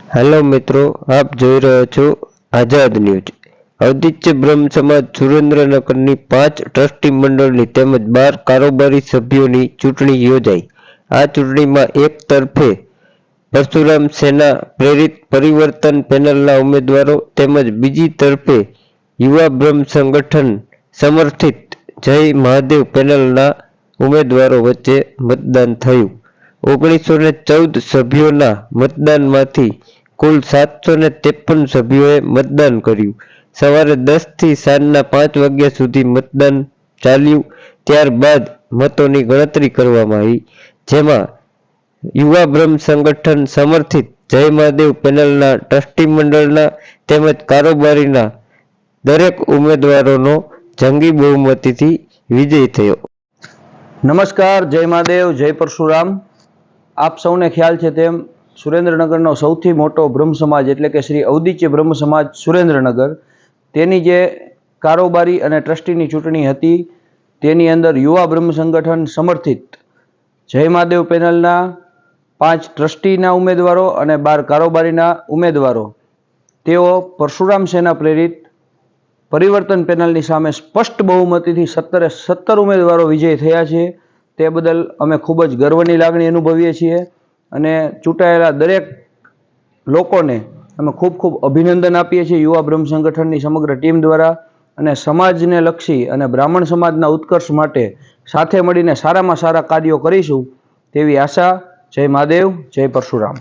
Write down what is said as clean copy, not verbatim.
Hello मित्रों, आप જોઈ રહ્યો છો આઝાદ ન્યૂઝ। અવધિચ્ય બ્રહ્મ સમાજ સુરેન્દ્રનગરની 5 ટ્રસ્ટી મંડળની તેમજ 12 કારોબારી સભ્યોની ચૂંટણી યોજાઈ। આ ચૂંટણીમાં એક તરફે પરશુરામ સેના પ્રેરિત પરિવર્તન પેનલના ઉમેદવારો તેમજ બીજી તરફે યુવા બ્રહ્મ સંગઠન સમર્થિત જય મહાદેવ પેનલના ઉમેદવારો વચ્ચે મતદાન થયું। 1914 સભ્યોના મતદાનમાંથી કુલ 753 સભ્યોએ મતદાન કર્યું। સવારે 10 થી સાંજના 5 વાગ્યા સુધી મતદાન ચાલ્યું। ત્યારબાદ મતોની ગણતરી કરવામાં આવી, જેમાં યુવા બ્રહ્મ સંગઠન સમર્થિત જય મહાદેવ પેનલના ટ્રસ્ટી મંડળના તેમજ કારોબારીના દરેક ઉમેદવારોનો જંગી બહુમતીથી વિજય થયો। નમસ્કાર, જય મહાદેવ, જય પરશુરામ। આપ સૌને ખ્યાલ છે તેમ સુરેન્દ્રનગરનો સૌથી મોટો બ્રહ્મ સમાજ એટલે કે શ્રી અવધિચ્ય બ્રહ્મ સમાજ સુરેન્દ્રનગર, તેની જે કારોબારી અને ટ્રસ્ટીની ચૂંટણી હતી તેની અંદર યુવા બ્રહ્મ સંગઠન સમર્થિત જય મહાદેવ પેનલના 5 ટ્રસ્ટીના ઉમેદવારો અને 12 કારોબારીના ઉમેદવારો તેઓ પરશુરામ સેના પ્રેરિત પરિવર્તન પેનલની સામે સ્પષ્ટ બહુમતીથી 17 ઉમેદવારો વિજય થયા છે। તે બદલ અમે ખૂબ જ ગર્વની લાગણી અનુભવીએ છીએ અને ચૂંટાયેલા દરેક લોકોને અમે ખૂબ ખૂબ અભિનંદન આપીએ છીએ યુવા બ્રહ્મ સંગઠનની સમગ્ર ટીમ દ્વારા। અને સમાજને લક્ષી અને બ્રાહ્મણ સમાજના ઉત્કર્ષ માટે સાથે મળીને સારામાં સારા કાર્યો કરીશું તેવી આશા। જય મહાદેવ, જય પરશુરામ।